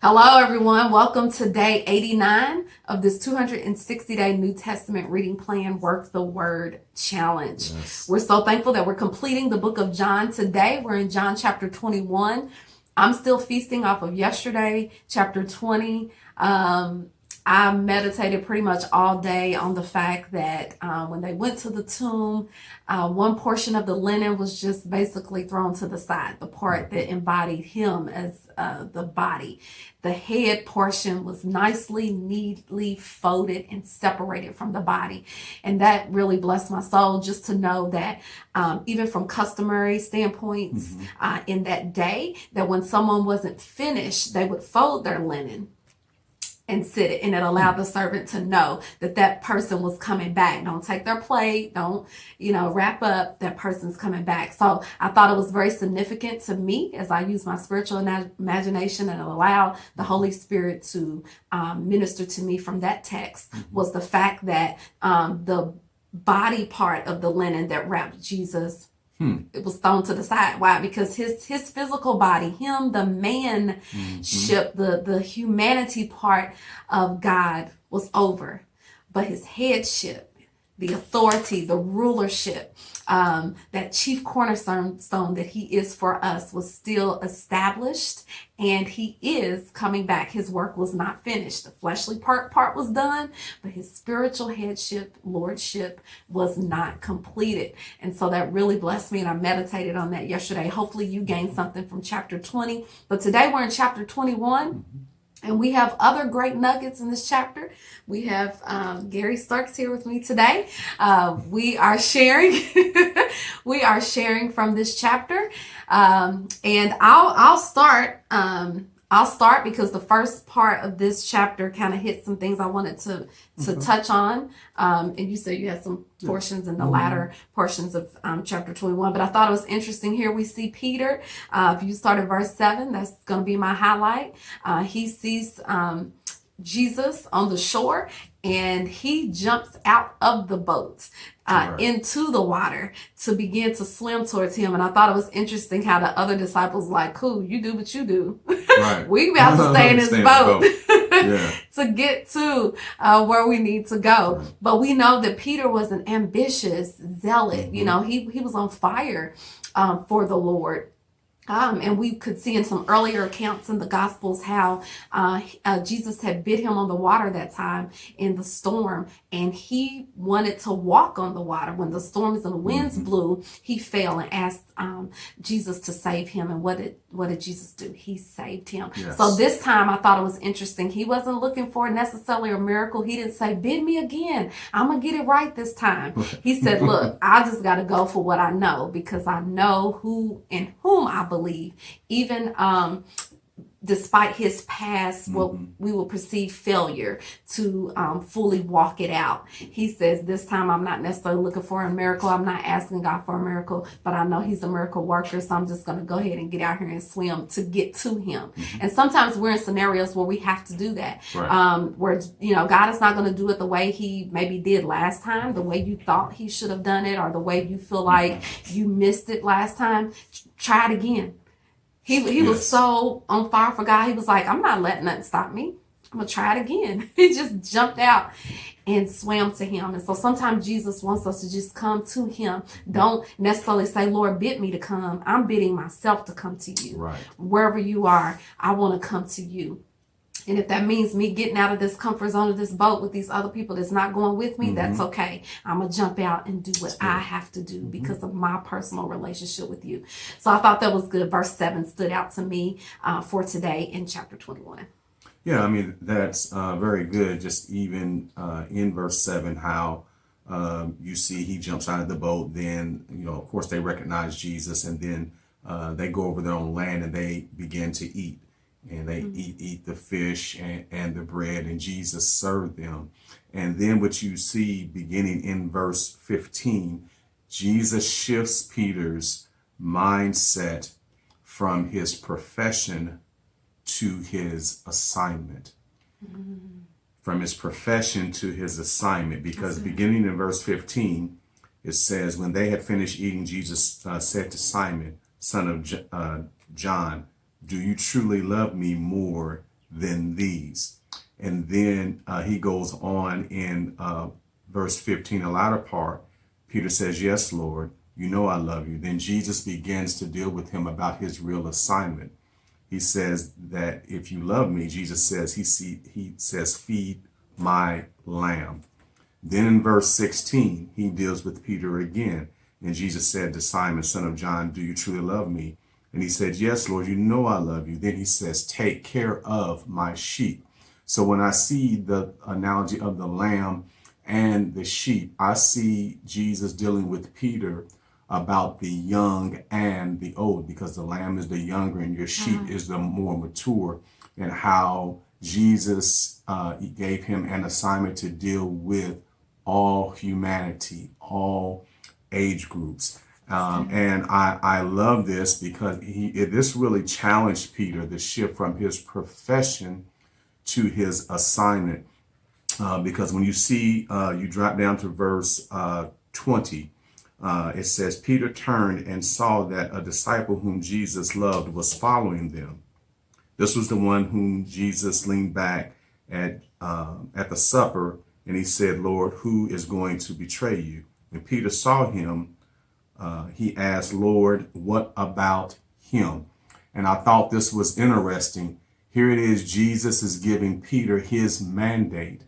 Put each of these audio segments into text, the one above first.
Hello, everyone. Welcome to day 89 of this 260-day New Testament reading plan, Work the Word Challenge. Yes. We're so thankful that we're completing the book of John today. We're in John chapter 21. I'm still feasting off of yesterday, chapter 20. I meditated pretty much all day on the fact that when they went to the tomb, one portion of the linen was just basically thrown to the side, the part that embodied him as the body. The head portion was nicely, neatly folded and separated from the body. And that really blessed my soul just to know that even from customary standpoints in that day, that when someone wasn't finished, they would fold their linen and sit it, and it allowed the servant to know that that person was coming back. Don't take their plate. Don't, wrap up. That person's coming back. So I thought it was very significant to me as I use my spiritual imagination and allow the Holy Spirit to minister to me from that text was the fact that the body part of the linen that wrapped Jesus, it was thrown to the side. Why? Because his physical body, him, the manship, the humanity part of God was over. But his headship, the authority, the rulership, that chief cornerstone that he is for us was still established, and he is coming back. His work was not finished. The fleshly part was done, but his spiritual headship, lordship was not completed. And so that really blessed me, and I meditated on that yesterday. Hopefully you gained something from chapter 20, but today we're in chapter 21. And we have other great nuggets in this chapter. We have Gary Starks here with me today. We are sharing. We are sharing from this chapter, and I'll start. I'll start because the first part of this chapter kind of hit some things I wanted to touch on. And you said you had some portions in the latter portions of chapter 21, but I thought it was interesting. Here we see Peter. If you start at verse 7, that's going to be my highlight. He sees Jesus on the shore, and he jumps out of the boat into the water to begin to swim towards him. And I thought it was interesting how the other disciples like, cool, you do what you do. Right. We about to stay in this boat Yeah. to get to where we need to go. Right. But we know that Peter was an ambitious zealot. He was on fire for the Lord. And we could see in some earlier accounts in the Gospels how Jesus had bid him on the water that time in the storm, and he wanted to walk on the water. When the storms and the winds blew, he fell and asked Jesus to save him. And what did Jesus do? He saved him. Yes. So this time I thought it was interesting. He wasn't looking for necessarily a miracle. He didn't say, bid me again. I'm going to get it right this time. He said, look, I just got to go for what I know, because I know who and whom I believe. Even despite his past, what we will perceive failure to fully walk it out. He says, this time I'm not necessarily looking for a miracle. I'm not asking God for a miracle, but I know he's a miracle worker. So I'm just going to go ahead and get out here and swim to get to him. And sometimes we're in scenarios where we have to do that. Right. Where, God is not going to do it the way he maybe did last time, the way you thought he should have done it, or the way you feel like you missed it last time. Try it again. He was so on fire for God. He was like, I'm not letting nothing stop me. I'm going to try it again. He just jumped out and swam to him. And so sometimes Jesus wants us to just come to him. Don't necessarily say, Lord, bid me to come. I'm bidding myself to come to you. Right. Wherever you are, I want to come to you. And if that means me getting out of this comfort zone of this boat with these other people that's not going with me, that's okay. I'm going to jump out and do what I have to do because of my personal relationship with you. So I thought that was good. Verse 7 stood out to me for today in chapter 21. Yeah, I mean, that's very good. Just even in verse 7, how you see he jumps out of the boat. Then, of course, they recognize Jesus, and then they go over their own land and they begin to eat. And they eat the fish and the bread, and Jesus served them. And then what you see beginning in verse 15, Jesus shifts Peter's mindset from his profession to his assignment. From his profession to his assignment. Because beginning in verse 15, it says, when they had finished eating, Jesus said to Simon, son of John, do you truly love me more than these. And then he goes on in verse 15, the latter part. Peter says, yes, Lord, you know I love you. Then Jesus begins to deal with him about his real assignment. He says that if you love me, Jesus says, he says, feed my lamb. Then in verse 16, he deals with Peter again. And Jesus said to Simon, son of John, do you truly love me? And he said, yes, Lord, you know I love you. Then he says, take care of my sheep. So when I see the analogy of the lamb and the sheep, I see Jesus dealing with Peter about the young and the old, because the lamb is the younger and your sheep is the more mature, and how Jesus he gave him an assignment to deal with all humanity, all age groups. And I love this because this really challenged Peter, the shift from his profession to his assignment. Because when you see, you drop down to verse 20, it says, Peter turned and saw that a disciple whom Jesus loved was following them. This was the one whom Jesus leaned back at the supper, and he said, Lord, who is going to betray you? When Peter saw him, he asked, Lord, what about him? And I thought this was interesting. Here it is, Jesus is giving Peter his mandate,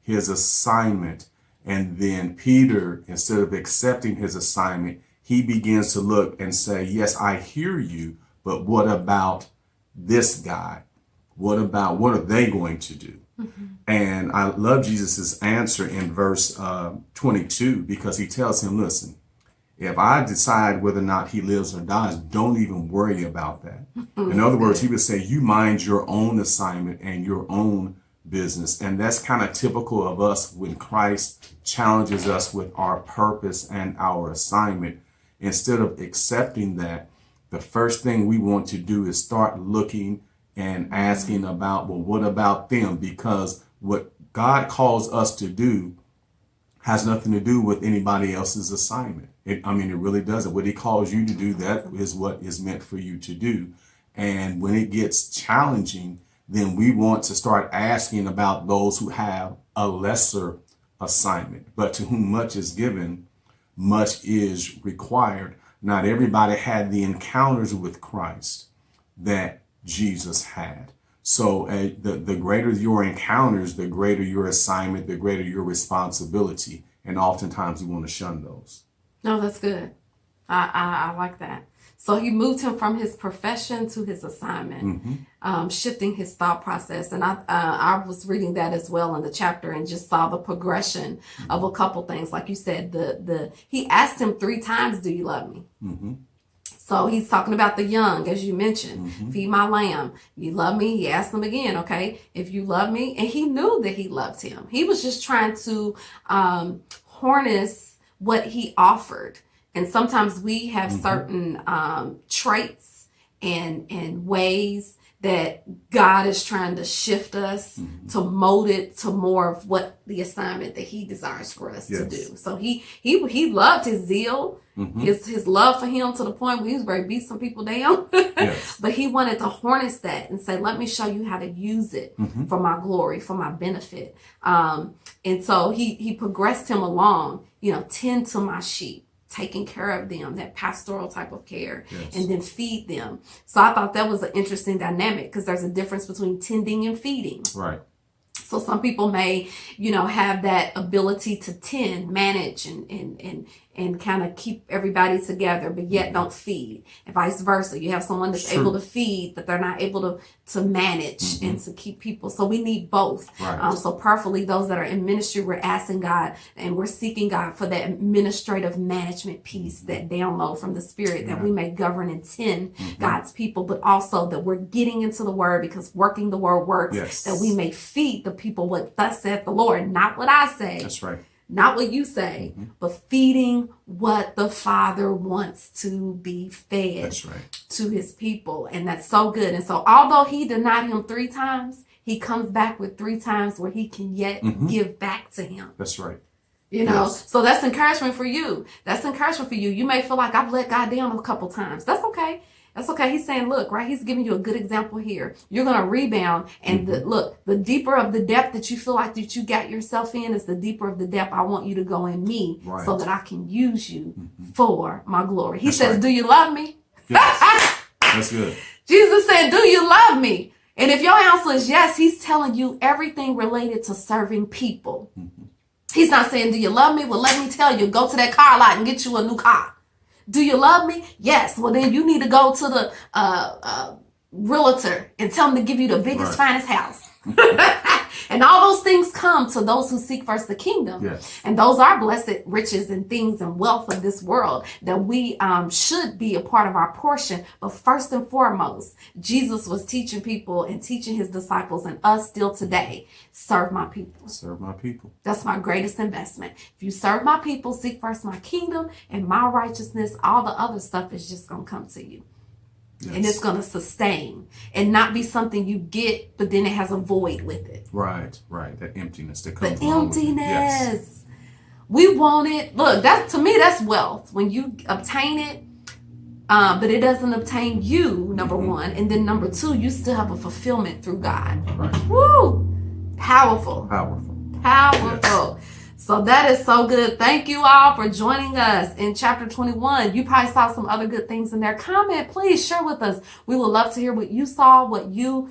his assignment. And then Peter, instead of accepting his assignment, he begins to look and say, yes, I hear you, but what about this guy? What are they going to do? Mm-hmm. And I love Jesus's answer in verse 22, because he tells him, listen, if I decide whether or not he lives or dies, don't even worry about that. In other words, he would say, you mind your own assignment and your own business. And that's kind of typical of us when Christ challenges us with our purpose and our assignment. Instead of accepting that, the first thing we want to do is start looking and asking about, well, what about them? Because what God calls us to do has nothing to do with anybody else's assignment. It really doesn't. What he calls you to do, that is what is meant for you to do. And when it gets challenging, then we want to start asking about those who have a lesser assignment. But to whom much is given, much is required. Not everybody had the encounters with Christ that Jesus had. So the greater your encounters, the greater your assignment, the greater your responsibility. And oftentimes you want to shun those. No, that's good. I like that. So he moved him from his profession to his assignment, shifting his thought process. And I was reading that as well in the chapter and just saw the progression of a couple things. Like you said, he asked him 3 times, do you love me? Mm-hmm. So he's talking about the young, as you mentioned, feed my lamb. You love me? He asked him again, okay, if you love me. And he knew that he loved him. He was just trying to harness what he offered. And sometimes we have certain traits and ways that God is trying to shift us to mold it to more of what the assignment that he desires for us to do. So he loved his zeal, his love for him, to the point where he was ready to beat some people down. But he wanted to harness that and say, let me show you how to use it for my glory, for my benefit. And so he progressed him along, tend to my sheep, taking care of them, that pastoral type of care, and then feed them. So I thought that was an interesting dynamic, because there's a difference between tending and feeding. Right. So some people may, have that ability to tend, manage, and kind of keep everybody together, but yet don't feed. And vice versa. You have someone that's able to feed, but they're not able to manage and to keep people. So we need both. Right. So prayerfully, those that are in ministry, we're asking God and we're seeking God for that administrative management piece, that download from the Spirit, that we may govern and tend God's people, but also that we're getting into the Word, because working the Word works, that we may feed the people what thus saith the Lord, not what I say. That's right. Not what you say, but feeding what the Father wants to be fed to his people. And that's so good. And so although he denied him 3 times, he comes back with 3 times where he can yet give back to him. That's right. So that's encouragement for you. That's encouragement for you. You may feel like I've let God down a couple times. That's okay. That's okay. He's saying, look, right? He's giving you a good example here. You're going to rebound. And look, the deeper of the depth that you feel like that you got yourself in is the deeper of the depth I want you to go in me, so that I can use you for my glory. He says, do you love me? Yes. That's good. Jesus said, do you love me? And if your answer is yes, he's telling you everything related to serving people. He's not saying, do you love me? Well, let me tell you, go to that car lot and get you a new car. Do you love me? Yes. Well, then you need to go to the realtor and tell him to give you the biggest, finest house. And all those things come to those who seek first the kingdom. Yes. And those are blessed riches and things and wealth of this world that we should be a part of our portion. But first and foremost, Jesus was teaching people and teaching his disciples, and us still today, serve my people. Serve my people. That's my greatest investment. If you serve my people, seek first my kingdom and my righteousness, all the other stuff is just going to come to you. Yes. And it's going to sustain and not be something you get, but then it has a void with it. Right. That emptiness that comes. The emptiness. Yes. We want it. Look, that to me, that's wealth. When you obtain it, but it doesn't obtain you, number one. And then number two, you still have a fulfillment through God. Right. Woo! Powerful. Yes. So that is so good. Thank you all for joining us in chapter 21. You probably saw some other good things in there. Comment, please share with us. We would love to hear what you saw, what you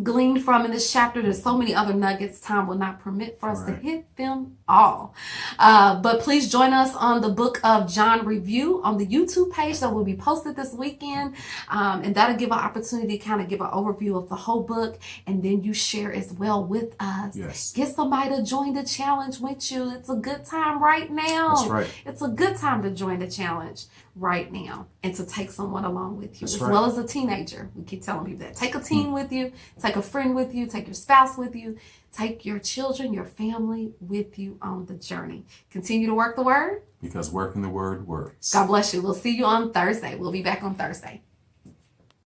gleaned from in this chapter. There's so many other nuggets. Time will not permit for us to hit them all. But please join us on the Book of John review on the YouTube page that will be posted this weekend. And that'll give an opportunity to kind of give an overview of the whole book. And then you share as well with us. Yes. Get somebody to join the challenge with you. It's a good time right now. That's right. It's a good time to join the challenge right now and to take someone along with you. That's as right. well as a teenager. We keep telling people that. Take a teen with you. Take a friend with you. Take your spouse with you. Take your children, your family with you on the journey. Continue to work the word. Because working the word works. God bless you. We'll see you on Thursday. We'll be back on Thursday.